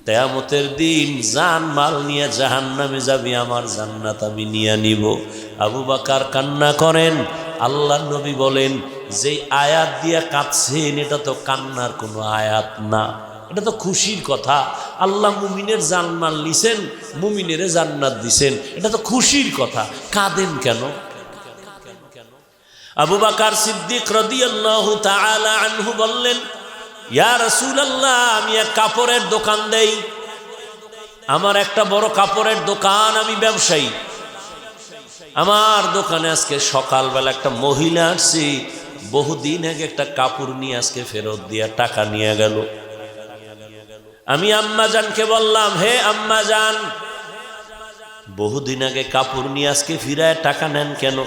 কিয়ামতের দিন জান মাল নিয়ে জাহান্নামে যাবি, আমার জান্নাত আমি নিয়ে নিব। আবু বকর কান্না করেন। আল্লাহর নবী বলেন, যে আয়াত দিয়া কাঁদছেন এটা তো কান্নার কোনো আয়াত না, এটা তো খুশির কথা। আল্লাহ মুমিনের জানমাল নিছেন, মুমিনের জান্নাত দিছেন, এটা তো খুশির কথা, কাঁদেন কেন? আবু বকর সিদ্দিক রাদিয়াল্লাহু তাআলা আনহু বললেন, ইয়া রাসূলুল্লাহ, আমি এক কাপড়ের দোকান দেই, আমার একটা বড় কাপড়ের দোকান, আমি ব্যবসায়ী। আমার দোকানে আজকে সকালবেলা একটা মহিলা আসছে, বহুদিন আগে একটা কাপড় নিয়ে আজকে ফেরত দিয়া টাকা নিয়ে গেল। আমি আম্মাজানকে বললাম, হে আম্মাজান, বহুদিন আগে কাপড় নিয়ে আজকে ফিরায় টাকা নেন কেন?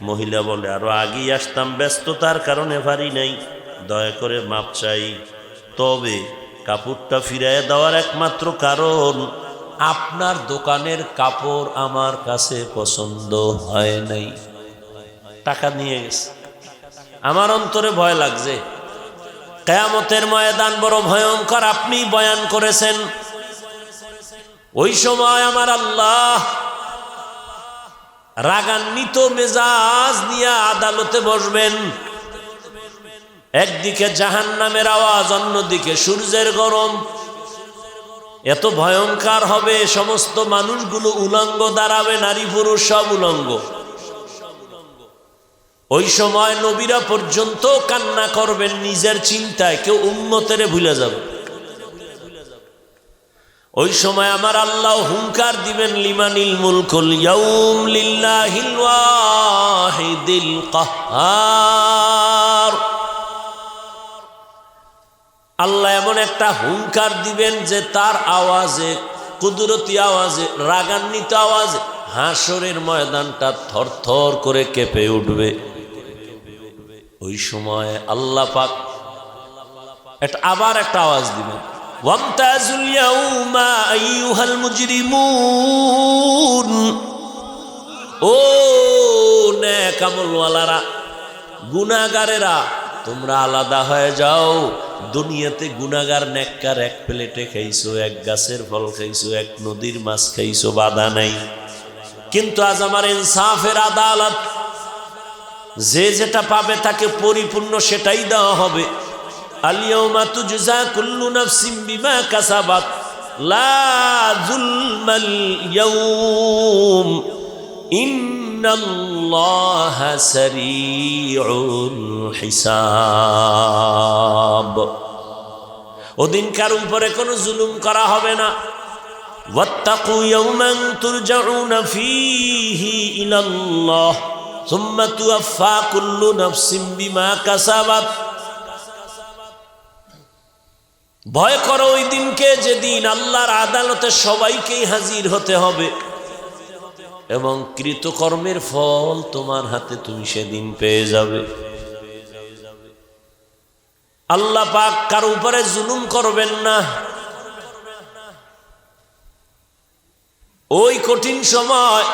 মহিলা বলে, আরো আগেই আসতাম, ব্যস্ততার কারণে পারি নাই, দয়া করে মাপ চাই। তবে কাপড়টা ফিরায় দেওয়ার একমাত্র কারণ, আপনার দোকানের কাপড় আমার কাছে পছন্দ হয় নাই, টাকা নিয়ে গেছে। আমার অন্তরে ভয় লাগছে, কিয়ামতের ময়দান বড় ভয়ঙ্কর, আপনি বয়ান করেছেন। ওই সময় আমার আল্লাহ রাগান্বিত মেজাজ নিয়ে আদালতে বসবেন। একদিকে জাহান্নামের আওয়াজ, অন্যদিকে সূর্যের গরম, এত ভয়ঙ্কর হবে। সমস্ত মানুষগুলো উলঙ্গ দাঁড়াবে, নারী পুরুষ সব উলঙ্গ। ওই সময় নবীরা পর্যন্ত কান্না করবেন নিজের চিন্তায়, কেউ উম্মতেরে ভুলে যাবে। ওই সময় আমার আল্লাহ হুঙ্কার দিবেন, লিমানিল মুলকুল ইয়াউম লিল্লাহিল ওয়াহিদিল কাহ্হার। আল্লাহ এমন একটা হুঙ্কার দিবেন যে তার আওয়াজে, কুদরতি আওয়াজে, রাগান্বিত আওয়াজে হাসরের ময়দানটা থরথর করে কেঁপে উঠবে। ওই সময় আল্লাহ পাক আবার একটা আওয়াজ দিবেন, ওয়ামতাজুল ইয়াউমা আইয়ুহাল মুজরিমুন। ও নেক আমলওয়ালারা, গুনাহগারেরা, তোমরা আলাদা হয়ে যাও। দুনিয়াতে গুনাহগার নেককার এক প্লেটে খাইছো, এক গাছের ফল খাইছো, এক নদীর মাছ খাইছো, বাধা নাই। কিন্তু আজ আমার ইনসাফের আদালত, যে যেটা পাবে তাকে পরিপূর্ণ সেটাই দেওয়া হবে। আল-ইয়াওমা তুজজা কুল্লু নাফসিন বিমা কাসাবাত লা যুলমাল ইয়াওম ইন্নাল্লাহা সারিউল হিসাব। ওদিন কারো উপরে কোনো জুলুম করা হবে না। ওয়াত্তাকু ইয়াওমান তুরজাউনা ফীহি ইলাল্লাহ সুম্মা তুওয়াফা কুল্লু নাফসিন বিমা কাসাবাত। ভয় করো ওই দিনকে, যেদিন আল্লাহর আদালতে সবাইকেই হাজির হতে হবে এবং কৃতকর্মের ফল তোমার হাতে তুমি সেদিন পেয়ে যাবে। আল্লাহ পাক কারো উপরে জুলুম করবেন না। ওই কঠিন সময়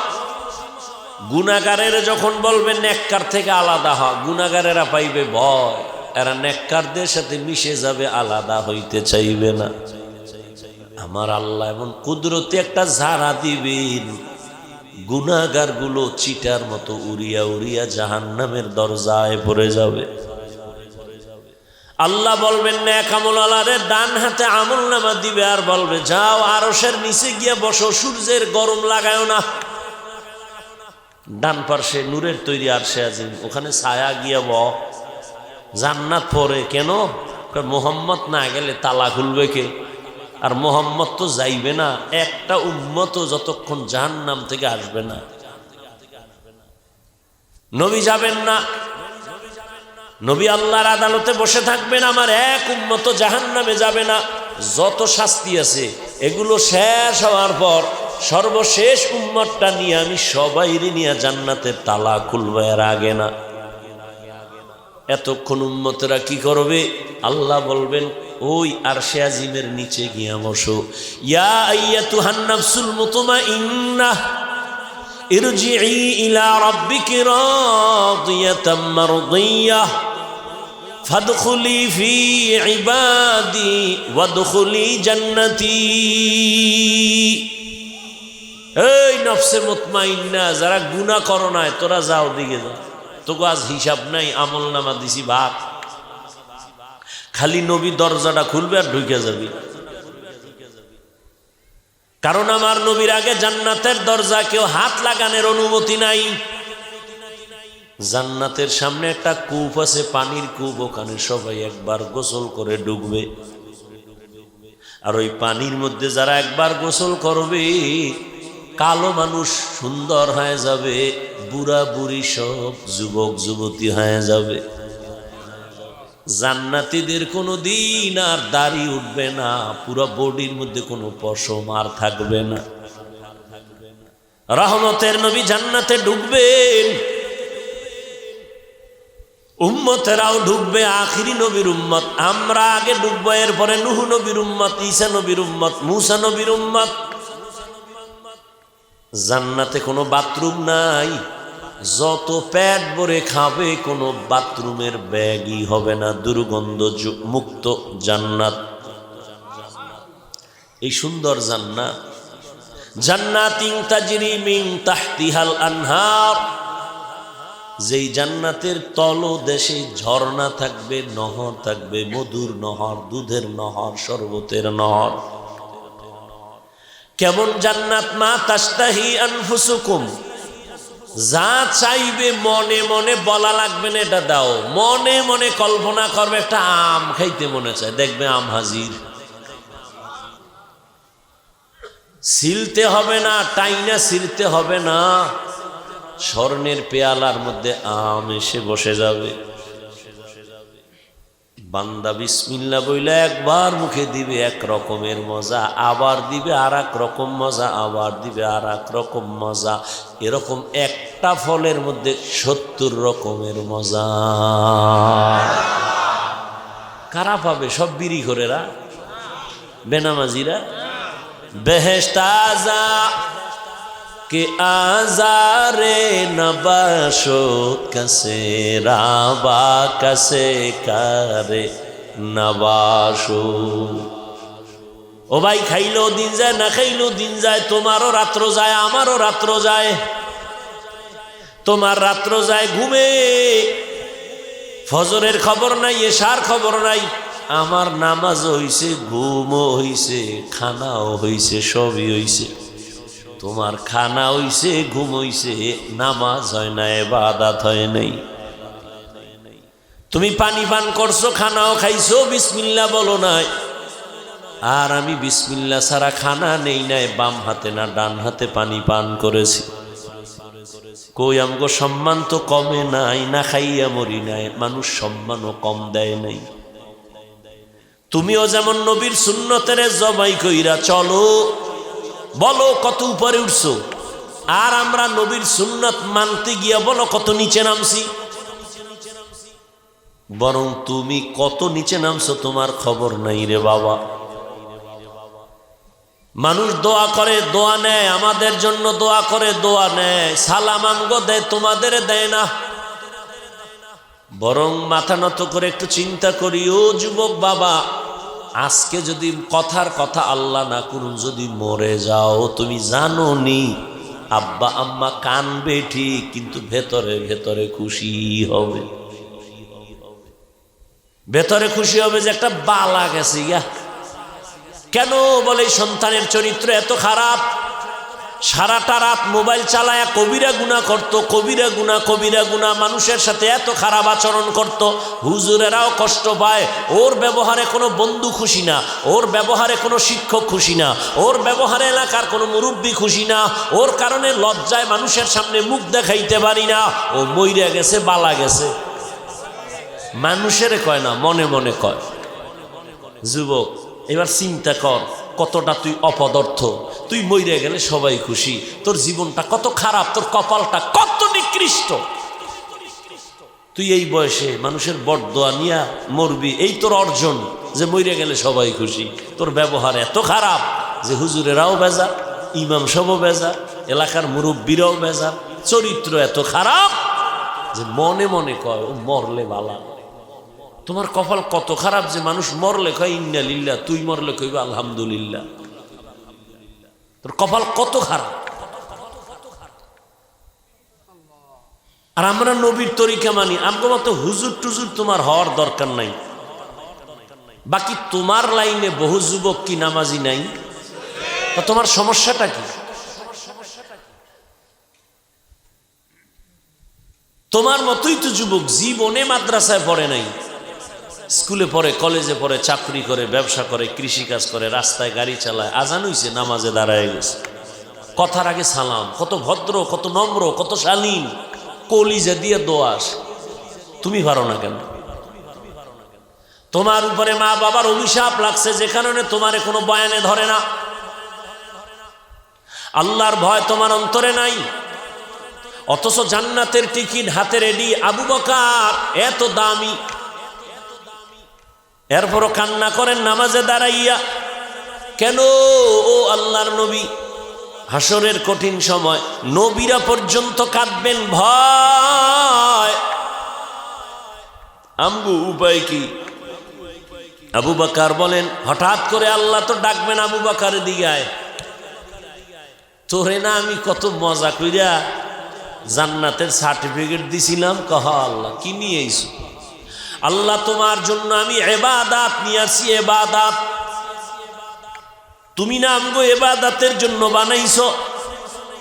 গুনাহগারের যখন বলবেন নেককার থেকে আলাদা হ, গুনাহগারেরা পাইবে ভয়, এরা নেককারদের সাথে মিশে যাবে, আলাদা হইতে চাইবে না। আমার আল্লাহ এমন কুদরতি একটা ঝাড়া দিবেন, গুনাহগার গুলো চিটার মতো উড়িয়া উড়িয়া জাহান্নামের দরজায় পড়ে যাবে। আল্লাহ বলবেন নেক আমলওয়ালারে ডান হাতে আমলনামা দিবে আর বলবে, যাও আরশের নিচে গিয়ে বসো, সূর্যের গরম লাগায়ও না। ডান পার্শ্বে নূরের তৈরি আরশে আজিম, ওখানে ছায়া গিয়ে বহ। জান্নাত পরে কেন? মোহাম্মদ না গেলে তালা খুলবে কে? আর মোহাম্মদ তো যাইবে না, একটা উম্মত যতক্ষণ জাহান্নাম থেকে আসবে না। নবী যাবেন না, নবী আল্লাহর আদালতে বসে থাকবেন, আমার এক উম্মত জাহান্নামে যাবে না। যত শাস্তি আছে এগুলো শেষ হওয়ার পর সর্বশেষ উম্মতটা নিয়ে আমি সবাইরে নিয়ে জান্নাতের তালা খুলবো, এর আগে না। এতক্ষণ উম্মতেরা কি করবে? আল্লাহ বলবেন, ওই আরশে আজিমের নিচে গিয়া বসো। ইয়া আইয়াতুহান নাফসুল মুতমাইন্নাহ ইরজিই ইলা রাব্বিকি রাদিয়াতাম মারদিয়াহ ফাদখুলি ফি ইবাদি ওয়াদখুলি জান্নাতি। এই নফসে মুতমাইন্না, যারা গুনাহ করো না তোরা যাও দিকে যাও, তোকে আজ হিসাব নাই, আমল নামা দিছি ভাগ। খালি নবী দরজাটা খুলবে আর ঢুকে যাবি। কারণ আমার নবীর আগে জান্নাতের দরজা কেউ হাত লাগানোর অনুমতি নাই। জান্নাতের সামনে একটা কূপ আছে, পানির কূপ, ওখানে সবাই একবার গোসল করে ঢুকবে। আর ওই পানির মধ্যে যারা একবার গোসল করবে, কালো মানুষ সুন্দর হয়ে যাবে, বুড়া বুড়ি সব যুবক যুবতী হয়ে যাবে। জান্নাতীদের কোনো দিন আর দাড়ি উঠবে না, পুরো বডির মধ্যে কোনো পশম আর থাকবে না। রহমতের নবী জান্নাতে ঢুকবেন, উম্মতেরাও ঢুকবে, আখিরি নবীর উম্মত। আমরা আগে ঢুকবো, এরপরে নূহ নবীর উম্মত, ঈসা নবীর উম্মত, মূসা নবীর উম্মত। জান্নাতে কোনো বাথরুম নাই, যত পেট ভরে খাবে কোনো বাথরুমের ব্যাগই হবে না, দুর্গন্ধ মুক্ত জান্নাত। এই সুন্দর জান্নাত, জান্নাতিন তাজরি মিন তাহতিহাল আনহার, যেই জান্নাতের তলদেশে ঝর্ণা থাকবে, নহর থাকবে, মধুর নহর, দুধের নহর, শরবতের নহর। কেমন জান্নাত? মা তাশতাহি আনফুসুকুম, যা চাইবে মনে মনে বলা লাগবে না এটা দাও, মনে মনে কল্পনা করবে একটা আম খাইতে মনে চায়, দেখবে আম হাজির। ছিলতে হবে না, টাইনা ছিলতে হবে না, স্বর্ণের পেয়ালার মধ্যে আম এসে বসে যাবে। বান্দা বিসমিল্লাহ বইলে একবার মুখে দিবে এক রকমের মজা, আবার দিবে আর এক রকম মজা, আবার দিবে আর এক রকম মজা। এরকম একটা ফলের মধ্যে 70 রকমের মজা। কারা পাবে? সব বিড়ি করেরা, বেনামাজিরা। বেহেশত আযা কে আজারে নবাশত কসে রাবা কসে কারে নবাশো। ও ভাই, খাইলো দিন যায়, না খাইলো দিন যায়, তোমারও রাত্র যায়, আমারও রাত্র যায়। তোমার রাত্র যায় ঘুমে, ফজরের খবর নাই, এশার খবর নাই। আমার নামাজ হইছে, ঘুমও হইছে, খানাও হইছে, সবই হইছে। তোমার খানা হইছে, ঘুম হইছে, নামাজ হয় না, ইবাদত হয় নাই। তুমি পানি পান করছো, খানাও খাইছো, বিসমিল্লাহ বলো নাই। আর আমি বিসমিল্লাহ ছাড়া খানা নেই নাই, বাম হাতে না ডান হাতে পানি পান করেছি। কই আমগো সম্মান তো কমে নাই, না খাইয়া মরি নাই, মানুষ সম্মানও কম দেয় নাই। তুমিও যেমন নবীর সুন্নতের জবাই কইরা চলো, বলো কত উপরে উঠছো। আর আমরা নবীর সুন্নত মানতে গিয়া বলো কত নিচে নামছি। বরং তুমি কত নিচে নামছো তোমার খবর নাই রে বাবা। মানুষ দোয়া করে, দোয়া নেয়, আমাদের জন্য দোয়া করে, দোয়া নেয়, সালাম আমগো দেয়, তোমাদের দেয় না। বরং মাথা নত করে একটু চিন্তা করি, ও যুবক বাবা, আজকে যদি কথার কথা আল্লাহ না করুন যদি মরে যাও, তুমি জানো নি আব্বা আম্মা কানবে ঠিক, কিন্তু ভেতরে ভেতরে খুশি হবে। ভেতরে খুশি হবে যে একটা বালা গেছে ইয়া। কেন বলে সন্তানের চরিত্র এত খারাপ। সারাটা রাত মোবাইল চালায়া কবিরা গুনাহ করত, কবিরা গুনাহ, কবিরা গুনাহ, মানুষের সাথে এত খারাপ আচরণ করত, হুজুরেরাও কষ্ট পায়। ওর ব্যবহারে কোনো বন্ধু খুশি না, ওর ব্যবহারে কোনো শিক্ষক খুশি না, ওর ব্যবহারে এলাকার কোনো মুরব্বী খুশি না, ওর কারণে লজ্জায় মানুষের সামনে মুখ দেখাইতে পারি না। ও মইরা গেছে, বালা গেছে। মানুষের কয় না, মনে মনে কয়। যুবক, এবার চিন্তা কর কতটা তুই অপদার্থ। তুই মইরে গেলে সবাই খুশি, তোর জীবনটা কত খারাপ, তোর কপালটা কত নিকৃষ্ট। তুই এই বয়সে মানুষের বরদোয়া নিয়া মরবি, এই তোর অর্জন যে মইরে গেলে সবাই খুশি। তোর ব্যবহার এত খারাপ যে হুজুরেরাও বেজার, ইমাম সাহেবও বেজার, এলাকার মুরব্বীরাও বেজার। চরিত্র এত খারাপ যে মনে মনে কয় ও মরলে বালা। তোমার কপাল কত খারাপ যে মানুষ মরলে কয় ইন্না লিল্লাহ, তুই মরলে কইবা আলহামদুলিল্লাহ। তোর কপাল কত খারাপ। আর আমরা নবীর তরিকা মানি, আমগো মতো হুজুর টুজুর তোমার হওয়ার দরকার নাই। বাকি তোমার লাইনে বহু যুবক কি নামাজি নাই? তা তোমার সমস্যাটা কি? তোমার মতোই তো যুবক জীবনে মাদ্রাসায় পড়ে নাই, স্কুলে পড়ে, কলেজে পড়ে, চাকরি করে, ব্যবসা করে, কৃষিকাজ করে, রাস্তায় গাড়ি চালায়, আজান হইছে নামাজে দাঁড়ায় গেছে, কথার আগে সালাম, কত ভদ্র, কত নম্র, কত শালীন, কলিজা দিয়ে দোয়াস। তুমি পারো না কেন? তোমার উপরে মা বাবার অভিশাপ লাগছে যে কারণে তোমারে কোনো বয়ানে ধরে না। আল্লাহর ভয় তোমার অন্তরে নাই, অথচ জান্নাতের টিকিট হাতে রেডি। আবু বকর এত দামি, এরপরও কান্না করেন নামাজে দাঁড়াইয়া। কেন? ও আল্লাহর নবী, হাসরের কঠিন সময় নবীরা পর্যন্ত কাঁদবেন ভয়। আমগো উপায় কি? আবু বকর বলেন, হঠাৎ করে আল্লাহ তো ডাকবেন, আবু বকরের দিকে আয়, তোরে না আমি কত মজা কইরা জান্নাতের সার্টিফিকেট দিছিলাম। কহ আল্লাহ, কি নিয়ে আইছো? আল্লাহ তোমার জন্য আমি ইবাদত নিয়ে আসি, ইবাদত। তুমি না আমগো ইবাদতের জন্য বানাইছো,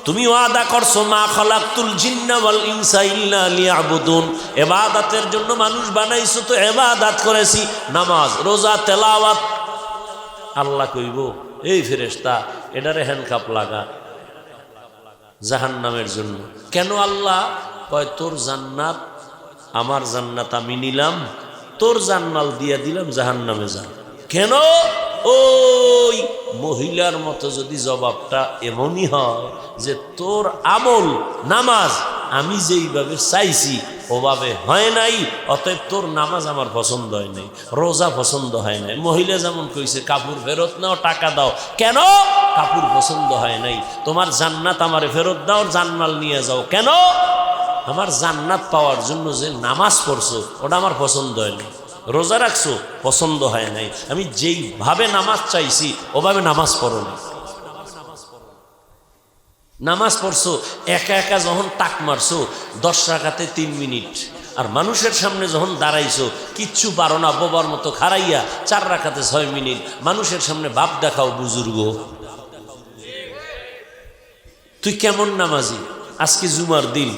তুমি ওয়াদা করছো মা খালাকতুল জিন্না ওয়াল ইনসা ইল্লা লিয়াবুদুন, ইবাদতের জন্য মানুষ বানাইছো, তো ইবাদত করেছি, নামাজ, রোজা, তেলাওয়াত। আল্লাহ কইব, এই ফেরেশতা এটারে হ্যান্ডকাপ লাগা জাহান্নামের জন্য। কেন আল্লাহ কয়, তোর জান্নাত আমার জান্নাত আমি নিলাম, তোর জান্নাল দিয়া দিলাম, জাহান্নামে যা। কেন? ওই মহিলার মতো যদি জবাবটা এমনই হয় যে তোর আমল নামাজ আমি যেইভাবে চাইছি ওভাবে হয় নাই, অতএব তোর নামাজ আমার পছন্দ হয় নাই, রোজা পছন্দ হয় নাই। মহিলা যেমন কইছে কাপড় ফেরত নাও, টাকা দাও। কেন? কাপড় পছন্দ হয় নাই। তোমার জান্নাত আমারে ফেরত দাও, জান্নাল নিয়ে যাও। কেন? আমার জান্নাত পাওয়ার জন্য যে নামাজ পড়ছো ওটা আমার পছন্দ হয় নাই, রোজা রাখছো পছন্দ হয় নাই, আমি যেইভাবে নামাজ চাইছি ওভাবে নামাজ পড়ো না। নামাজ পড়ছো একা একা যখন টাক মারছো 10 রাকাতে 3 মিনিট, আর মানুষের সামনে যখন দাঁড়াইছো কিচ্ছু পারো না, বোবার মতো খাড়াইয়া 4 রাকাতে 6 মিনিট মানুষের সামনে ভাব দেখাও বুজুর্গ। তুই কেমন নামাজি? আজকে জুমার দিন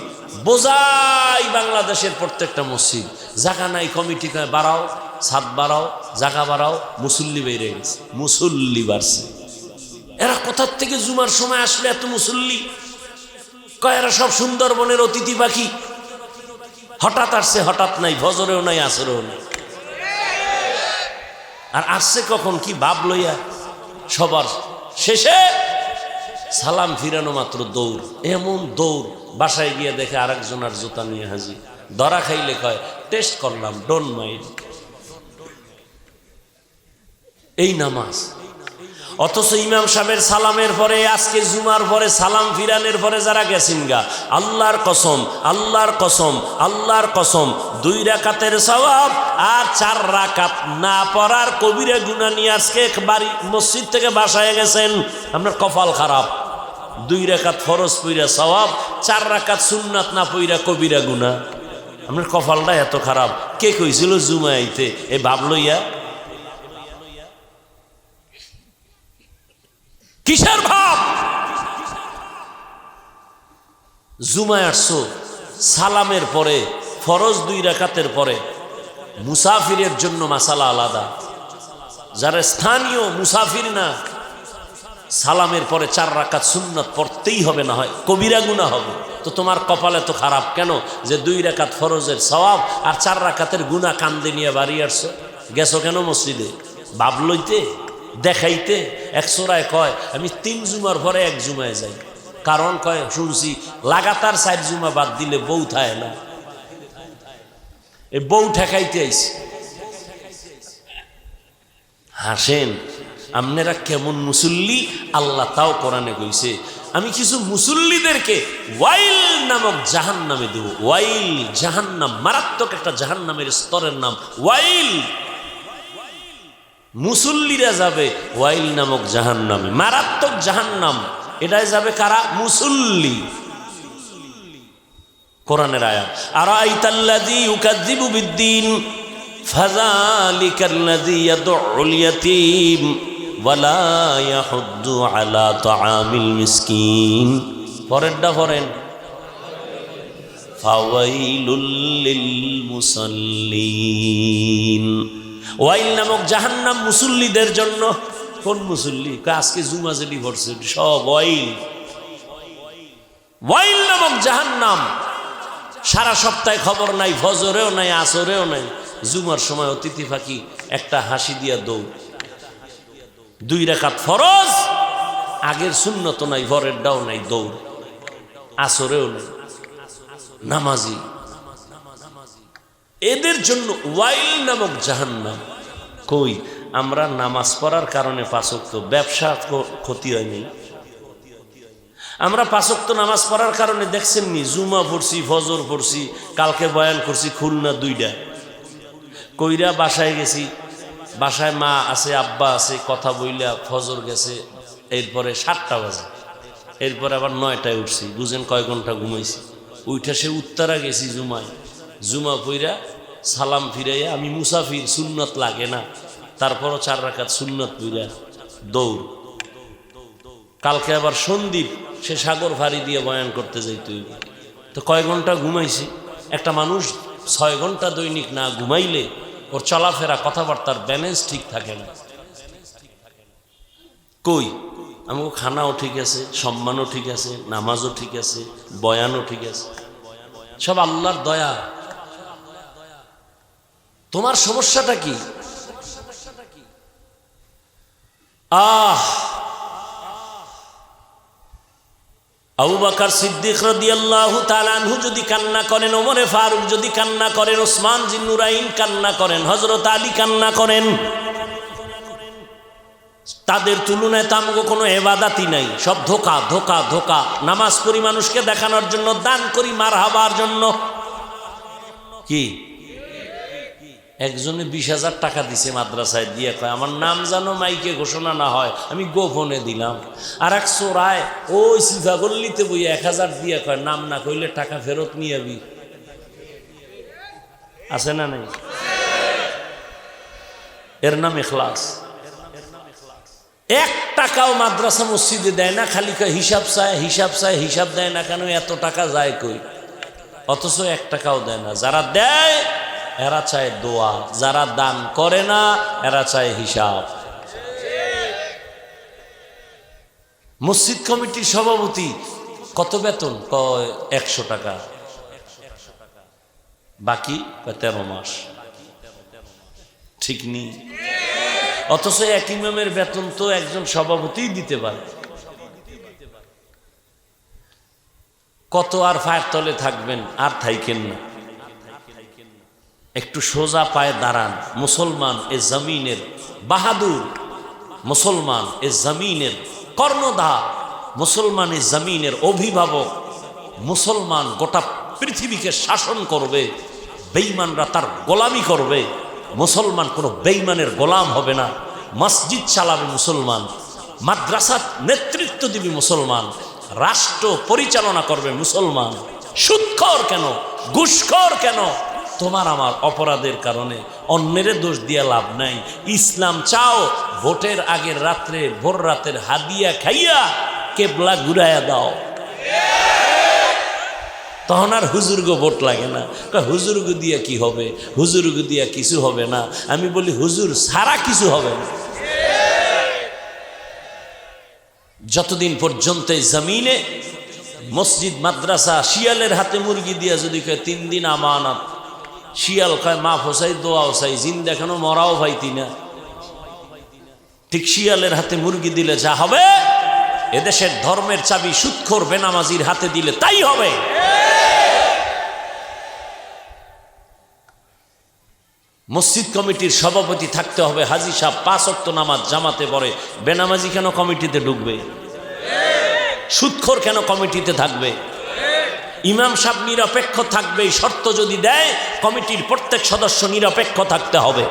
বোঝাই বাংলাদেশের প্রত্যেকটা মসজিদ, জায়গা নাই, কমিটি কয় বাড়াও, ছাদ বাড়াও, জায়গা বাড়াও, মুসল্লি বেড়ে গেছে, মুসল্লি বাড়ছে। এরা কোথার থেকে জুমার সময় আসলে এত মুসল্লি? কয় এরা সব সুন্দরবনের অতিথি পাখি, হঠাৎ আসছে, হঠাৎ নাই, ফজরেও নাই, আসরেও নাই। আর আসছে কখন? কি ভাব লইয়া? সবার শেষে সালাম ফিরানো মাত্র দৌড়, এমন দৌড়, বাসায় গিয়ে দেখে আরেকজনের জুতা নিয়ে হাজির। ধরা খাইলে কয় টেস্ট করলাম, ডোন্ট মাইন্ড। এই নামাজ। অথচ ইমাম সাহেবের সালামের পরে, আজকে জুমার পরে সালাম ফিরানের পরে যারা গেছেন গা, আল্লাহর কসম, আল্লাহর কসম, আল্লাহর কসম, 2 রাকাতের সওয়াব আর 4 রাকাত না পড়ার কবিরা গুনাহ নিয়ে আজকে বাড়ি মসজিদ থেকে বাসায় গেছেন। আপনার কপাল খারাপ। 2 রাকাত ফরজ পইরা সওয়াব, 4 রাকাত সুন্নাত না পইরা কবিরা গুনাহ। আপনার কপালটা এত খারাপ। কে কইছিল জুমা আইতে? এই ভাব লইয়া কিসের ভাব? জুমায় আসছো, সালামের পরে ফরজ 2 রাকাতের পরে, মুসাফিরের জন্য মাসালা আলাদা, যারা স্থানীয় মুসাফির না, সালামের পরে 4 রাকাত সুন্নাত পড়তেই হবে, না হয় কবিরা গুনাহ হবে। তো তোমার কপালে তো খারাপ কেন যে 2 রাকাত ফরজের সওয়াব আর 4 রাকাতের গুনাহ কান্দে নিয়ে বাড়ি আসছো? গেছো কেন মসজিদে? ভাব লইতে, দেখাইতে? এক সোরায় কয় আমি 3 জুমার পরে 1 জুমায় যাই, কারণ কয় শুনছি লাগাতার 4 জুমা বাদ দিলে বউ থাকে না, এই বউ ঠেকাইতে আইছি। হাসেন, আপনারা কেমন মুসল্লি? আল্লাহ তাও কোরআনে কইছে আমি কিছু মুসল্লিদেরকে ওয়াইল নামক জাহান্নামে দেব। ওয়াইল জাহান্নাম, মারাত্মক একটা জাহান্নামের স্তরের নাম ওয়াইল। মুসল্লিরা যাবে ওয়াইল নামক জাহান্নামে, মারাত্মক জাহান্নাম। এটাই যাবে কারা? মুসল্লি। কোরআনের আয়াত, আরাআইতাল্লাযী ইউকাযযিবু বিদ্দীন ফাযালিকাল্লাযী ইয়াদউল ইয়াতীম ওয়ালা ইয়াহুদ্দু আলা তাআমিল মিসকিন। পরেরটা পড়েন, ফাওয়াইলুল লিল মুসাল্লিন। ওয়াইল নামক জাহান্নাম মুসল্লিদের জন্য। কোন মুসল্লি? আজকে জুমা জেলি পড়ছে সব ওয়াইল। ওয়াইল নামক জাহান্নাম, সারা সপ্তাহে খবর নাই, ফজরেও নাই, আসরেও নাই, জুমার সময় অতিথি ফাঁকি একটা হাসি দিয়া দৌড়। 2 রাকাত ফরজ, আগের সুন্নত নাই, পরেরটাও নাই, দৌড়। আসরেও নাই, নামাজি। এদের জন্য ওয়াইল নামক জাহান্নাম। কই আমরা নামাজ পড়ার কারণে 5 ওয়াক্ত, ব্যবসা ক্ষতি হয়নি। আমরা 5 ওয়াক্ত নামাজ পড়ার কারণে দেখছেন নি, জুমা পড়ছি, ফজর পড়ছি, কালকে বয়ান করছি খুলনা 2টা কইরা বাসায় গেছি। বাসায় মা আছে, আব্বা আছে, কথা বইলা ফজর গেছে, এরপরে 7টা বাজে, এরপরে আবার 9টায় উঠছি। বুঝেন কয় ঘন্টা ঘুমাইছি। উঠা সে উত্তরা গেছি জুমায়, জুমা পইরা সালাম ফিরাইয়া, আমি মুসাফির, সুন্নত লাগে না, তারপরও 4 রাকাত সুন্নত পইরা দৌড়। কালকে আবার সন্দীপ, সে সাগর ফাড়ি দিয়ে বয়ান করতে যাইতে হইবে। তো কয় ঘন্টা ঘুমাইছি? একটা মানুষ 6 ঘন্টা দৈনিক না ঘুমাইলে ওর চলাফেরা, কথাবার্তার ব্যালেন্স ঠিক থাকে না। কই আমাকে খানাও ঠিক আছে, সম্মানও ঠিক আছে, নামাজও ঠিক আছে, বয়ানও ঠিক আছে, সব আল্লাহর দয়া। তোমার সমস্যাটা কি? আবু বকর সিদ্দিক রাদিয়াল্লাহু তাআলা আনহু যদি কান্না করেন, ওমরে ফারুক যদি কান্না করেন, ওসমান জিন্নুরাইন কান্না করেন, হযরত আলী কান্না করেন, তাদের তুলনায় তো আমাকে কোনো ইবাদতই নাই, সব ধোঁকা ধোঁকা ধোঁকা। নামাজ পড়ি মানুষকে দেখানোর জন্য, দান করি মারহাবার জন্য। কি একজনে 20,000 টাকা দিছে মাদ্রাসায়, দিয়ে কয় আমার নাম জানো মাইকে ঘোষণা না হয়, আমি গোপনে দিলাম। আর এক চোরায় ওই সিফাগল্লিতে বই 1000 দিয়ে কয় নাম না কইলে টাকা ফেরত নিয়ে যাবি। আছে না নাই? এর নাম ইখলাস। 1 টাকাও মাদ্রাসা মসজিদে দেয় না, খালি কয় হিসাব চায়, হিসাব চায়। হিসাব দেয় না কেন? এত টাকা যায় কই? অথচ 1 টাকাও দেয় না। যারা দেয় এরা চায় দোয়া, যারা দান করে না এরা চায় হিসাব। মসজিদ কমিটির সভাপতি কত বেতন? কয় 100 টাকা, বাকি 13 মাস। ঠিক নেই? অথচ এক ইমামের বেতন তো একজন সভাপতিই দিতে পারে। কত আর ফায়ের তলে থাকবেন? আর থাইকেন না, একটু সোজা পায়ে দাঁড়ান। মুসলমান এ জমিনের বাহাদুর, মুসলমান এ জমিনের কর্ণধার, মুসলমান এ জমিনের অভিভাবক। মুসলমান গোটা পৃথিবীকে শাসন করবে, বেঈমানরা তার গোলামি করবে। মুসলমান কোনো বেঈমানের গোলাম হবে না। মসজিদ চালাবে মুসলমান, মাদ্রাসার নেতৃত্ব দিবে মুসলমান, রাষ্ট্র পরিচালনা করবে মুসলমান। সুদখোর কেন, ঘুষখোর কেন? তোমার আমার অপরাধের কারণে অন্যের দোষ দিয়ে লাভ নাই। ইসলাম চাও, ভোটের আগের রাত্রে ভোর রাতের হাদিয়া খাইয়া কেবলা ঘুরাইয়া দাও, তখন আর হুজুরগো ভোট লাগে না। হুজুরগো দিয়া কি হবে? হুজুরগো দিয়া কিছু হবে না। আমি বলি হুজুর সারা কিছু হবে না। যতদিন পর্যন্ত এই জমিনে মসজিদ মাদ্রাসা শিয়ালের হাতে মুরগি দিয়া যদি কয় 3 দিন আমানত, শিয়াল কয় মাফ হোসাই, দোয়া হোসাই, জিন দেখানো মরাও ভাইতি না। ঠিক শিয়ালের হাতে মুরগি দিলে যা হবে, এদেশের ধর্মের চাবি সুদখোর বেনামাজির হাতে দিলে তাই হবে। মসজিদ কমিটির সভাপতি থাকতে হবে হাজী সাহেব, 5 ওয়াক্ত নামাজ জামাতে পড়ে। বেনামাজি কেন কমিটিতে ঢুকবে? সুদখোর কেন কমিটিতে থাকবে? ইমাম সাহেব নিরপেক্ষ থাকবে এই শর্ত যদি দেয়, কমিটির প্রত্যেক সদস্য নিরপেক্ষ থাকতে হবে।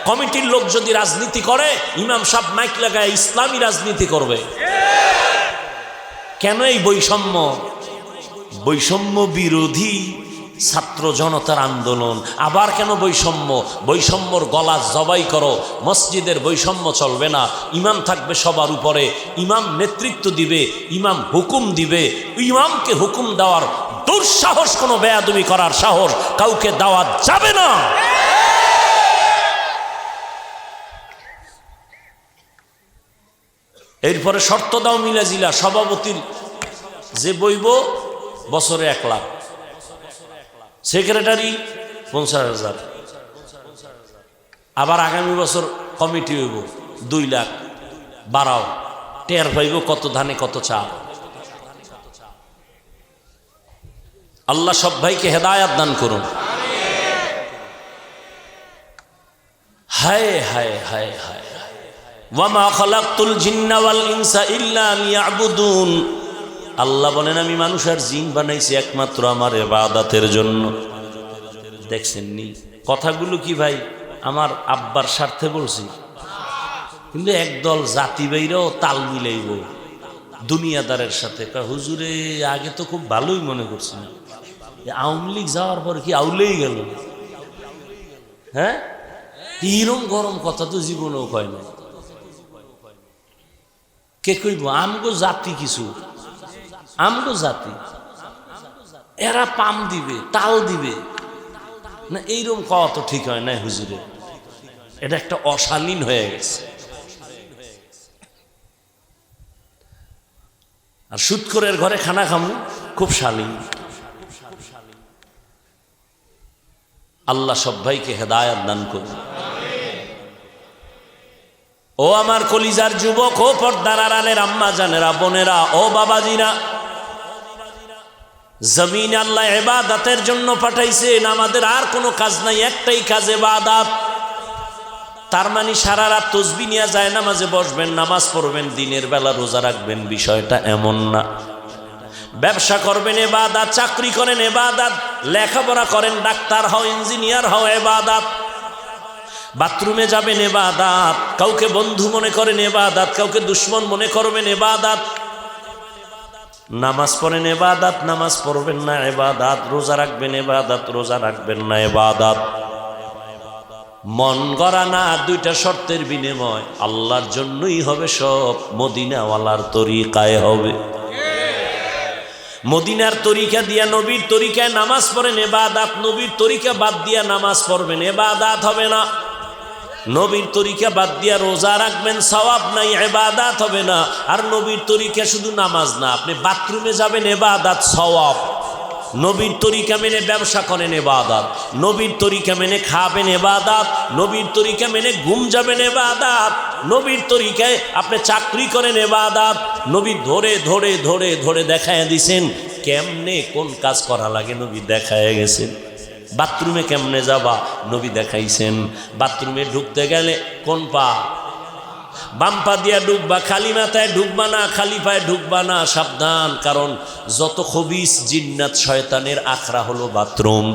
কমিটির লোক যদি রাজনীতি করে, ইমাম সাহেব মাইক লাগায় ইসলামী রাজনীতি করবে। কেন এই বৈষম্য? বৈষম্য বিরোধী ছাত্র জনতার আন্দোলন। আবার কেন বৈষম্য? বৈষম্যর গলা জবাই করো। মসজিদের বৈষম্য চলবে না, ইমাম থাকবে সবার উপরে, ইমাম নেতৃত্ব দিবে, ইমাম হুকুম দিবে। ইমামকে হুকুম দেওয়ার দুঃসাহস, কোনো বেয়াদবি করার সাহস কাউকে দেওয়া যাবে না। এরপরে শর্ত দাও মিলাজিলা, সভাপতির যে বইব বছরে 1 লাখ, সেক্রেটারি 50,000, আবার আগামী বছর কমিটি হইব 2 লাখ। বাড়াও, টের পাইব কত ধানে কত চাল। আল্লাহ সব ভাইকে হেদায়াত দান করুন। হায় হায় হায় হায়, ওয়ামা খালাকতুল জিন্না ওয়াল ইনসা ইল্লা লিয়াবুদুন। আল্লাহ বলেন আমি মানুষ আর জিন বানাইছি একমাত্র আমার ইবাদতের জন্য। দেখছেন নি কথাগুলো কি ভাই আমার আব্বার স্বার্থে বলছি, কিন্তু একদল জাতি বাইরেও তাল মিলাইব দুনিয়াদারের সাথে। হুজুরে আগে তো খুব ভালোই মনে করছি না, আওয়ামী লীগ যাওয়ার পর কি আউলেই গেল। হ্যাঁ, এরম গরম কথা তো জীবনেও কয় না। কে কইব আমগো জাতি কিছু, আমগো জাতি, এরা পাম দিবে তাল দিবে না, এইরকম কওয়া তো ঠিক হয় না হুজুরে। এটা একটা অশালীন হয়ে গেছে। আর সুদখোরের ঘরে খানা খামু খুব শালীন। আল্লাহ সব ভাইকে হেদায়াত দান করুন। ও আমার কলিজার যুবক, ও পর্দার আড়ালের আম্মা জানেরা, বোনেরা, ও বাবাজিরা, জমিন আল্লাহ ইবাদতের জন্য পাঠাইছেন। আমাদের আর কোনো কাজ নাই, একটাই কাজ ইবাদত। তার মানে সারা রাত তাসবিহ নিয়ে যায় নামাজে বসবেন, নামাজ পড়বেন, দিনের বেলা রোজা রাখবেন, বিষয়টা এমন না। ব্যবসা করবেন ইবাদত, চাকরি করেন ইবাদত, লেখাপড়া করেন, ডাক্তার হও, ইঞ্জিনিয়ার হও ইবাদত, বাথরুমে যাবেন ইবাদত, কাউকে বন্ধু মনে করেন ইবাদত, কাউকে দুশ্মন মনে করবেন ইবাদত, নামাজ পড়েন ইবাদত, নামাজ পড়বেন না ইবাদত, রোজা রাখবেন ইবাদত, রোজা রাখবেন না ইবাদত। মন গড়া না, 2টা শর্তের বিনিময় আল্লাহর জন্যই হবে সব। মদিনাওয়ালার তরিকায় হবে। মদিনার তরিকা দিয়া, নবীর তরিকায় নামাজ পড়েন ইবাদত, নবীর তরিকা বাদ দিয়া নামাজ পড়বেন ইবাদত হবে না। নবীর তরিকা বাদ দিয়া রোজা রাখবেন, সওয়াব নাই, ইবাদত হবে না। আর নবীর তরিকা শুধু নামাজ না, আপনি বাথরুমে যাবেন ইবাদত, সওয়াব। নবীর তরিকা মেনে ব্যবসা করেন ইবাদত, নবীর তরিকা মেনে খাবেন ইবাদত, নবীর তরিকা মেনে ঘুম যাবেন ইবাদত, নবীর তরিকায় আপনি চাকরি করেন ইবাদত। নবী ধরে ধরে ধরে ধরে দেখায় দিছেন কেমনে কোন কাজ করা লাগে, নবী দেখায় গেছেন। বাথরুমে কেমনে যাবা, নবী দেখাইছেন। বাথরুমে ঢুকতে গেলে কোন পা, বাম পা দিয়া ঢুকবা, খালি মাথায় ঢুকবা না, খালি পায়ে ঢুকবা না, সাবধান। কারণ যত খবিস জিন্নাত শয়তানের আখড়া হলো বাথরুম।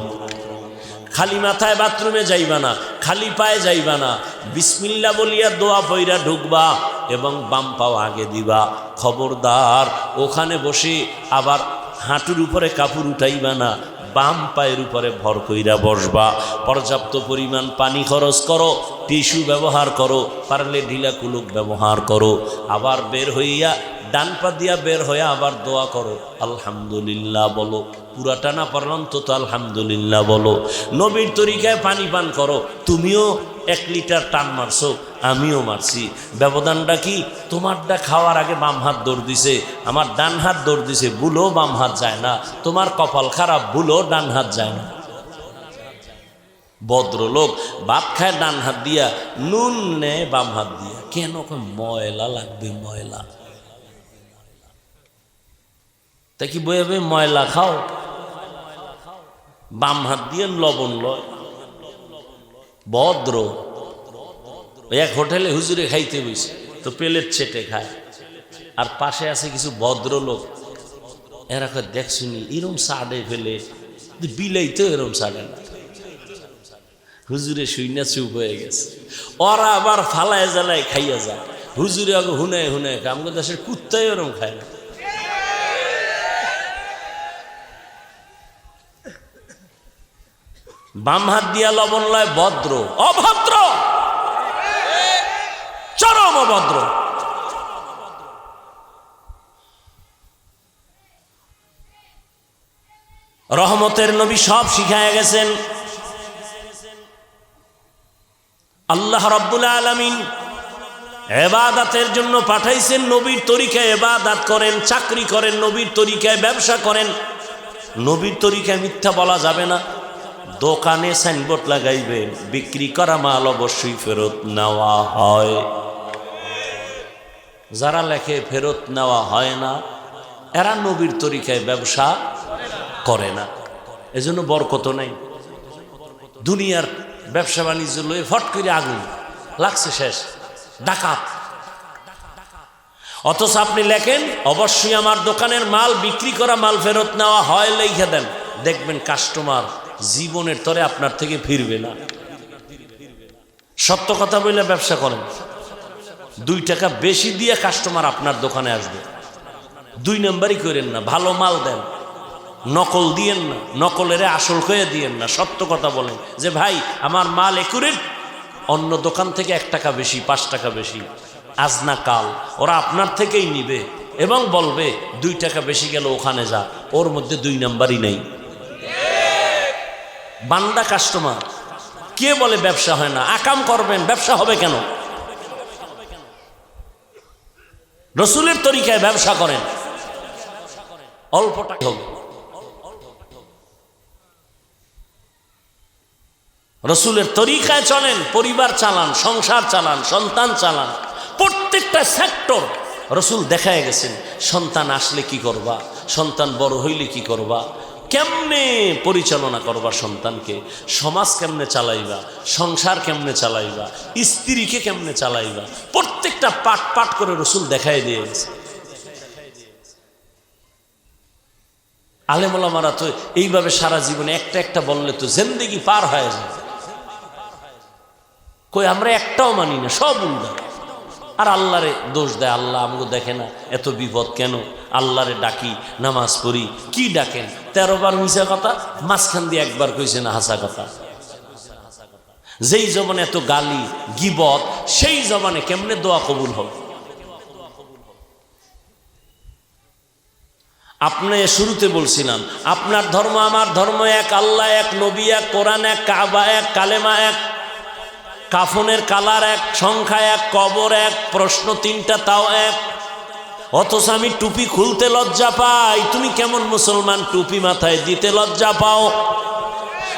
খালি মাথায় বাথরুমে যাইবা না, খালি পায়ে যাইবা না, বিসমিল্লাহ বলিয়া দোয়া পইরা ঢুকবা এবং বাম পাও আগে দিবা। খবরদার ওখানে বসে আবার হাঁটুর উপরে কাপড় উঠাইবা না, বাম পায়ের উপরে ভর কইরা বসবা। পর্যাপ্ত পরিমাণ পানি খরচ করো, টিস্যু ব্যবহার করো, পারলে ঢিলা কুলুক ব্যবহার করো। আবার বের হইয়া ডান পা দিয়া বের হইয়া আবার দোয়া করো, আলহামদুলিল্লাহ বলো। পুরাটা না পারলাম অন্তত আলহামদুলিল্লাহ বলো। নবীর তরিকায় পানি পান করো। তুমিও 1 লিটার টান মারছো, আমিও মারছি। ব্যবধানটা কি? তোমারটা খাওয়ার আগে বাম হাত দৌড় দিছে, আমার ডান হাত দৌড় দিছে, ভুলো বাম হাত যায় না। তোমার কপাল খারাপ, ভুলো ডান হাত যায় না। ভদ্রলোক ভাত খায় ডান হাত দিয়া, নুন নেয় বাম হাত দিয়া। কেন? ময়লা লাগবে, ময়লা। তা কি বইবে ময়লা খাও, বাম হাত দিয়ে লবণ লয়। ভদ্র। এক হোটেলে হুজুরে খাইতে বসে তো প্লেট চেটে খায়, আর পাশে আছে কিছু ভদ্রলোক, এরা দেখছুনি এরম সাড়ে ফেলে বিলেই তো এরম সাড়ে না। হুজুরে শুইনা চুপ হয়ে গেছে, ওরা আবার ফালায় জ্বালায় খাইয়া যায়। হুজুরে আগে হুনে হুনে খায়, আমাদের দেশের কুত্তাই ওরম খায় না। বাম হাত দিয়া লবণ লয় ভদ্র, অভদ্র, চরম অভদ্র। রহমতের নবী সব শিখায় গেছেন। আল্লাহ রাব্বুল আলামিন ইবাদতের জন্য পাঠাইছেন, নবীর তরিকায় ইবাদত করেন, চাকরি করেন, নবীর তরিকায় ব্যবসা করেন। নবীর তরিকায় মিথ্যা বলা যাবে না। দোকানে সাইনবোর্ড লাগাইবেন, বিক্রি করা মাল অবশ্যই ফেরত নেওয়া হয়। যারা লেখে ফেরত নেওয়া হয় না, এরা নবীর তরিকায় ব্যবসা করে না, এজন্য বরকত নাই। দুনিয়ার ব্যবসা বাণিজ্য লয়ে ফট করে আগুন লাগছে, শেষ, ডাকাত। অথচ আপনি লেখেন অবশ্যই আমার দোকানের মাল, বিক্রি করা মাল ফেরত নেওয়া হয়, লিখে দেন, দেখবেন কাস্টমার জীবনের তরে আপনার থেকে ফিরবে না। সত্য কথা বলে ব্যবসা করেন, 2 টাকা বেশি দিয়ে কাস্টমার আপনার দোকানে আসবে। 2 নাম্বারই করেন না, ভালো মাল দেন, নকল দিয়েন না, নকলের আসল কয়ে দিয়েন না। সত্য কথা বলেন যে ভাই আমার মাল একুরেট, অন্য দোকান থেকে 1 টাকা বেশি, 5 টাকা বেশি, আজ না কাল ওরা আপনার থেকেই নিবে এবং বলবে 2 টাকা বেশি গেল ওখানে যা, ওর মধ্যে 2 নাম্বারই নেই। বান্দা কাস্টমার। কে বলে ব্যবসা হয় না? আকাম করবেন, ব্যবসা হবে কেন? রসুলের তরিকায় ব্যবসা করেন, অল্প টাকা হবে। রসুলের তরিকায় চলেন, পরিবার চালান, সংসার চালান, সন্তান চালান, প্রত্যেকটা সেক্টর রসুল দেখায় গেছেন। সন্তান আসলে কি করবা, সন্তান বড় হইলে কি করবা, কেমনে পরিচালনা করবা সন্তানকে, সমাজ কেমনে চালাইবা, সংসার কেমনে চালাইবা, স্ত্রীকে কেমনে চালাইবা, প্রত্যেকটা পাট পাট করে রসুল দেখায় দিয়ে গেছে। আলেম ওলামারা তো এইভাবে সারা জীবনে একটা একটা বললে তো জিন্দেগি পার হয়ে যায়। কই আমরা একটাও মানি না, সব উল্টা। আর আল্লাহরে দোষ দেয়, আল্লাহ আমাকে দেখে না, এত বিপদ কেন? আল্লাহরে ডাকি, নামাজ পড়ি, কি ডাকেন? 13 বার মিশা কথা, মাঝখান দিয়ে একবার কইছে না হাসা কথা। যেই জবানে এত গালি গিবত, সেই জবানে কেমনে দোয়া কবুল হবে? আপনি শুরুতে বলছিলাম আপনার ধর্ম আমার ধর্ম এক, আল্লাহ এক, নবী এক, কোরআন এক, কাবা এক, কালেমা এক, কাফনের কালার এক, সংখ্যা এক, কবর এক, প্রশ্ন 3টা তাও এক। অথচ আমি টুপি খুলতে লজ্জা পাই, তুমি কেমন মুসলমান টুপি মাথায় দিতে লজ্জা পাও?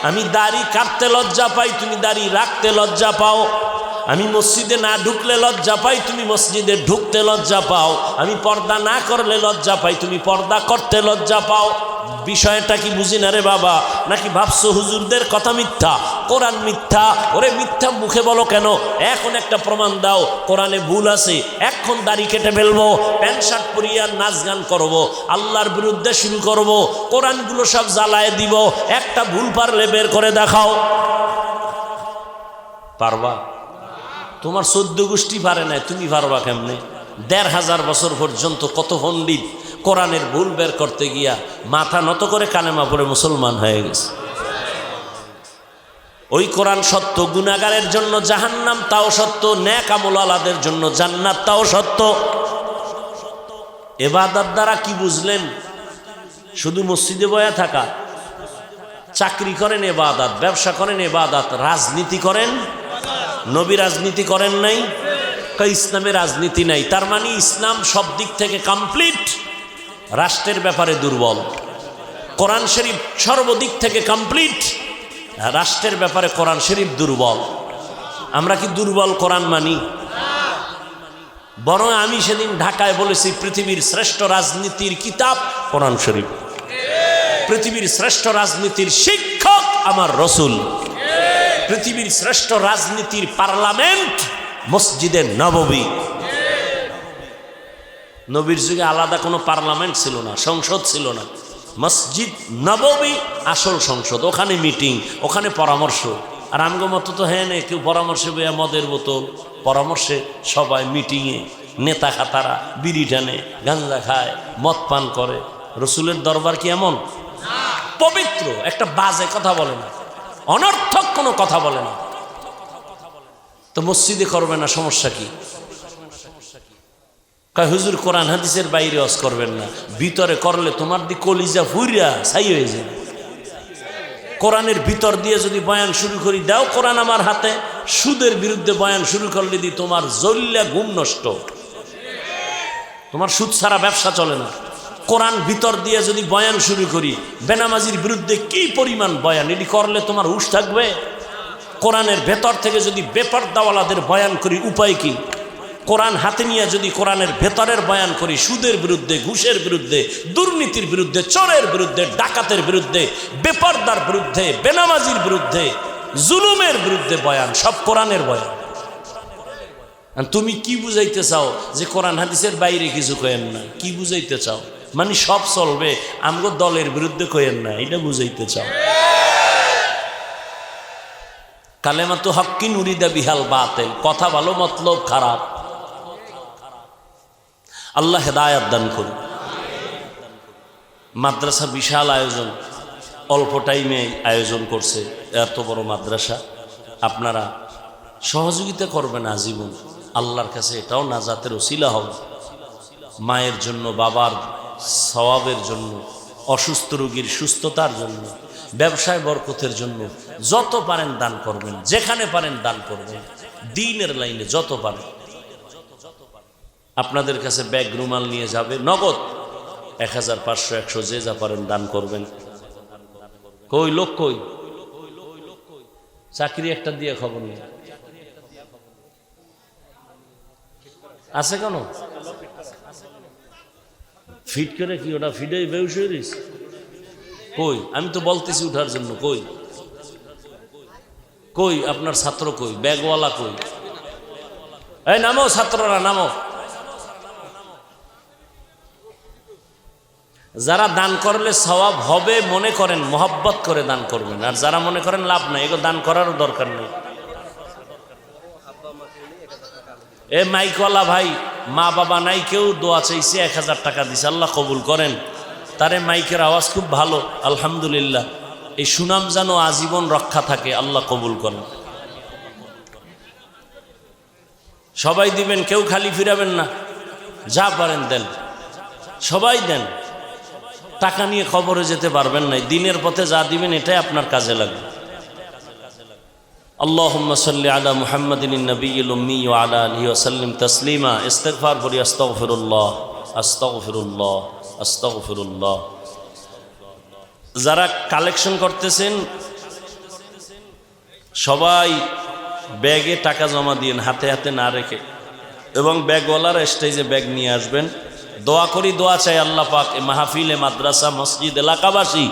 আমি দাড়ি কাটতে লজ্জা পাই, তুমি দাড়ি রাখতে লজ্জা পাও। আমি মসজিদে না ঢুকলে লজ্জা পাই, তুমি মসজিদে ঢুকতে লজ্জা পাও। আমি পর্দা না করলে লজ্জা পাই, তুমি পর্দা করতে লজ্জা পাও। বিষয়টা কি বুঝি না রে বাবা? নাকি ভাবছো হুজুরদের কথা মিথ্যা, কোরআন মিথ্যা? ওরে মিথ্যা মুখে বলো কেন? এখন একটা প্রমাণ দাও কোরআনে ভুল আছে, এখন দাড়ি কেটে ফেলবো, প্যান্ট শার্ট পরিয়া নাচ গান করবো, আল্লাহর বিরুদ্ধে শুরু করবো, কোরআনগুলো সব জ্বালায় দিব। একটা ভুল পারলে বের করে দেখাও। পারবা? তোমার 14 গোষ্ঠী পারে নাই, তুমি পারবা কেমনে? 1500 বছর পর্যন্ত কত পণ্ডিত কোরআনের ভুল বের করতে গিয়া মাথা নত করে কালেমা পড়ে মুসলমান হয়ে গেছে। ওই কোরআন সত্য, গুনাহগারের জন্য জাহান্নাম তাও সত্য, নেক আমলওয়ালাদের জন্য জান্নাত তাও সত্য। ইবাদত দ্বারা কি বুঝলেন? শুধু মসজিদে বয়া থাকা? চাকরি করেন ইবাদত, ব্যবসা করেন ইবাদত, রাজনীতি করেন? নবী রাজনীতি করেন নাই? ইসলামে রাজনীতি নাই, তার মানে ইসলাম সব দিক থেকে কমপ্লিট, রাষ্ট্রের ব্যাপারে দুর্বল। কোরআন শরীফ সর্বদিক থেকে কমপ্লিট, রাষ্ট্রের ব্যাপারে কোরআন শরীফ দুর্বল। আমরা কি দুর্বল কোরআন মানি? বরং আমি সেদিন ঢাকায় বলেছি পৃথিবীর শ্রেষ্ঠ রাজনীতির কিতাব কোরআন শরীফ, পৃথিবীর শ্রেষ্ঠ রাজনীতির শিক্ষক আমার রসুল, পৃথিবীর শ্রেষ্ঠ রাজনীতির পার্লামেন্ট মসজিদে নববী। নবীর যুগে আলাদা কোনো পার্লামেন্ট ছিল না, সংসদ ছিল না। মসজিদ নববী আসল সংসদ, ওখানে মিটিং, ওখানে পরামর্শ। আর আমগো মতো তো হ্যাঁ কেউ পরামর্শে বইয়া মদের বোতল, পরামর্শে সবাই মিটিংয়ে নেতা খাতারা বিড়ি টানে, গাঞ্জা খায়, মদ পান করে। রসুলের দরবার কি এমন পবিত্র? একটা বাজে কথা বলে না, অনর্থক কোনো কথা বলে না। তো মসজিদে করবে না, সমস্যা কি? হুজুর কোরআন হাদিসের বাইরে ওয়াজ করবেন না, ভিতরে করলে তোমার দি কলিজা ফুইরা ছাই হয়ে যাবে। কোরআনের ভিতর দিয়ে যদি বয়ান শুরু করি, দাও কোরআন আমার হাতে, সুদের বিরুদ্ধে বয়ান শুরু করলে দি তোমার জল্লা ঘুম নষ্ট, তোমার সুদ ছাড়া ব্যবসা চলে না। কোরআন ভিতর দিয়ে যদি বয়ান শুরু করি, বেনামাজির বিরুদ্ধে কি পরিমাণ বয়ান, এটি করলে তোমার হুঁশ থাকবে? কোরআনের ভেতর থেকে যদি বেপরদাওয়ালাদের বয়ান করি, উপায় কি? কোরআন হাতে নিয়ে যদি কোরআনের ভেতরের বয়ান করি, সুদের বিরুদ্ধে, ঘুষের বিরুদ্ধে, দুর্নীতির বিরুদ্ধে, চোরের বিরুদ্ধে, ডাকাতের বিরুদ্ধে, বেপরদার বিরুদ্ধে, বেনামাজির বিরুদ্ধে, জুলুমের বিরুদ্ধে বয়ান, সব কোরআনের বয়ান। তুমি কি বুঝাইতে চাও যে কোরআন হাদিসের বাইরে কিছু কয়েন না? কি বুঝাইতে চাও? মানে সব চলবে, আমগো দলের বিরুদ্ধে কয়েন না, এটা বুঝাইতে চাও? কালেমাতু হক্কিন উরিদা বিহাল বাতিল, কথা ভালো মতলব খারাপ। আল্লাহ হেদায়াত দান করুন। মাদ্রাসা বিশাল আয়োজন, অল্প টাইমে আয়োজন করছে এত বড় মাদ্রাসা। আপনারা সহযোগিতা করবেন আজীবন, আল্লাহর কাছে এটাও নাজাতের ওসিলা হবে। মায়ের জন্য, বাবার সওয়াবের জন্য, অসুস্থ রোগীর সুস্থতার জন্য, ব্যবসায় বরকতের জন্য যত পারেন দান করবেন, যেখানে পারেন দান করবেন, দ্বীনের লাইনে যত পারেন। আপনাদের কাছে ব্যাগ রুমাল নিয়ে যাবে, নগদ 1000, 500, 100 যে যা পারেন দান করবেন। কই লোক কই? চাকরি একটা দিয়ে খবর নেই আছে কেন? ফিট করে কি ওটা ফিডে বেউস হয়ে গেছে? কই? আমি তো বলতেছি উঠার জন্য। কই কই আপনার ছাত্র কই? ব্যাগওয়ালা কই? এই নামো ছাত্ররা, নামো। যারা দান করলে সওয়াব হবে মনে করেন, মহব্বত করে দান করবেন। আর যারা মনে করেন লাভ নাই, এগুলো দান করারও দরকার নেই। এ মাইকওয়ালা ভাই, মা বাবা নাই, কেউ দোয়া চাইছে, 1000 টাকা দিছে, আল্লাহ কবুল করেন। তারে মাইকের আওয়াজ খুব ভালো, আলহামদুলিল্লাহ। এই সুনাম যেন আজীবন রক্ষা থাকে, আল্লাহ কবুল করেন। সবাই দিবেন, কেউ খালি ফিরাবেন না, যা পারেন দেন, সবাই দেন। টাকা নিয়ে কবরে যেতে পারবেন না, দিনের পথে যা দিবেন এটাই আপনার কাজে লাগবে। আল্লাহুম্মা সাল্লি আলা মুহাম্মাদিন নবিয়্যিল উম্মি ওয়া আলা আলিহি ওয়া সাল্লিম তাসলিমা। ইস্তিগফার করি, আস্তাগফিরুল্লাহ, আস্তাগফিরুল্লাহ, আস্তাগফিরুল্লাহ। যারা কালেকশন করতেছেন সবাই ব্যাগে টাকা জমা দিয়েন, হাতে হাতে না রেখে, এবং ব্যাগওয়ালারা স্টেজে ব্যাগ নিয়ে আসবেন। দোয়া করি, দোয়া চাই আল্লাহ পাক এই মাহফিলে, মাদ্রাসা, মসজিদ, এলাকাবাসী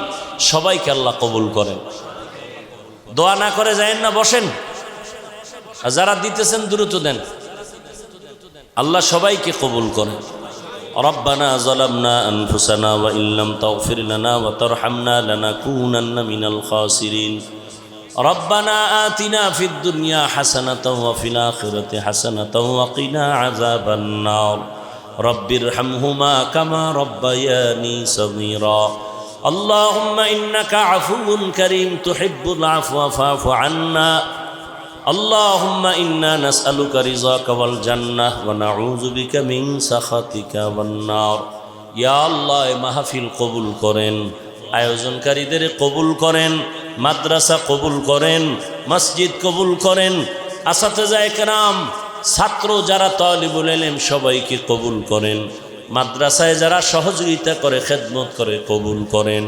সবাইকে আল্লাহ কবুল করেন। দোয়া না করে যায়েন না, বসেন। আর যারা দিতেছেন দ্রুত দেন, আল্লাহ সবাইকে কবুল করেন। রব্বানা যালামনা আনফুসানা ওয়া ইল্লাম তাগফির লানা ওয়া তারহামনা লানাকুনান্না মিনাল খাসিরিন। রব্বানা আতিনা ফিদ দুনিয়া হাসানাতাও ওয়া ফিল আখিরাতি হাসানাতাও ওয়া কিনা আযাবান নার। রব্বিরহামহুমা কামা রব্বায়ানি সগীরা। আল্লাহুম্মা ইন্নাকা আফুউন কারীম তুহিব্বুল আফওয়া ফা'ফু আন্না। আল্লাহুম্মা ইন্না নাসআলুকা রিযাকা ওয়াল জান্নাহ ওয়া নাউযু বিকা মিন সাখাতিকা ওয়ান নার। ইয়া আল্লাহ, এই মাহফিল কবুল করেন, আয়োজনকারীদের কবুল করেন, মাদ্রাসা কবুল করেন, মসজিদ কবুল করেন, আসাতেজায়ে কেরাম, ছাত্র যারা তালিবুল ইলম সবাইকে কবুল করেন। মাদ্রাসায় যারা সহযোগিতা করে, খেদমত করে, কবুল করেন।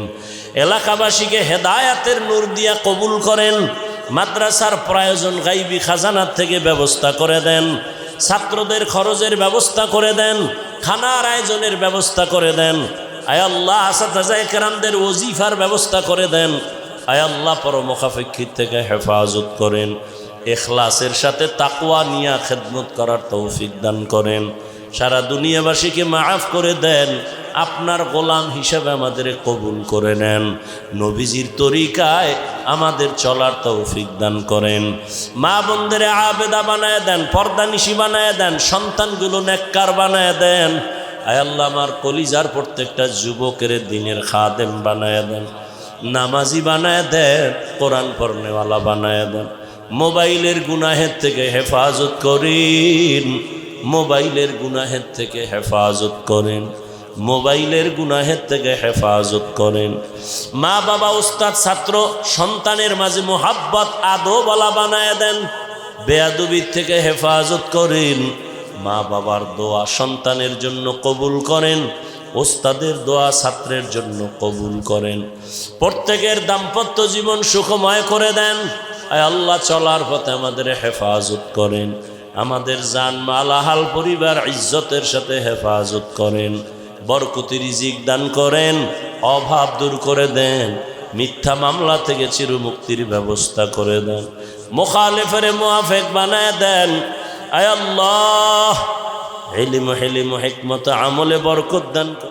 এলাকাবাসীকে হেদায়াতের নূর দিয়া কবুল করেন। মাদ্রাসার প্রয়োজন গাইবি খাজানার থেকে ব্যবস্থা করে দেন। ছাত্রদের খরচের ব্যবস্থা করে দেন, খানার আয়োজনের ব্যবস্থা করে দেন। আয় আল্লাহ, আসাতেজায়ে কেরামদের ওজিফার ব্যবস্থা করে দেন। আয় আল্লাহ, পরমুখাপেক্ষিত থেকে হেফাজত করেন। ইখলাসের সাথে তাকওয়া নিয়ে খেদমত করার তৌফিক দান করেন। সারা দুনিয়াবাসীকে মাফ করে দেন, আপনার গোলাম হিসাবে আমাদের কবুল করে নেন, নবীজির তরিকায় আমাদের চলার তৌফিক দান করেন। মা বোনদের আবেদা বানায় দেন, পর্দানিশী বানায় দেন, সন্তানগুলো নেককার বানায় দেন। আয় আল্লাহ, আমার কলিজার প্রত্যেকটা যুবকের দিনের খাদেম বানায় দেন, নামাজি বানায় দেন, কোরআন পড়নেওয়ালা বানায় দেন। মোবাইলের গুনাহের থেকে হেফাজত করেন, মোবাইলের গুনাহের থেকে হেফাজত করেন, মোবাইলের গুনাহের থেকে হেফাজত করেন। মা বাবা উস্তাদ ছাত্র সন্তানের মাঝে মোহাব্বত আদবওয়ালা বানায় দেন, বেয়াদবির থেকে হেফাজত করেন। মা বাবার দোয়া সন্তানের জন্য কবুল করেন, ওস্তাদের দোয়া ছাত্রের জন্য কবুল করেন। প্রত্যেকের দাম্পত্য জীবন সুখময় করে দেন। আয় আল্লাহ, চলার পথে আমাদের হেফাজত করেন, আমাদের জান মাল আহাল পরিবার ইজ্জতের সাথে হেফাজত করেন, বরকতি রিজিক দান করেন, অভাব দূর করে দেন, মিথ্যা মামলা থেকে চিরমুক্তির ব্যবস্থা করে দেন, মুখালিফের মুআফিক বানায় দেন। আয় আল্লাহ, ইলম হিকমত আমলে বরকত দান।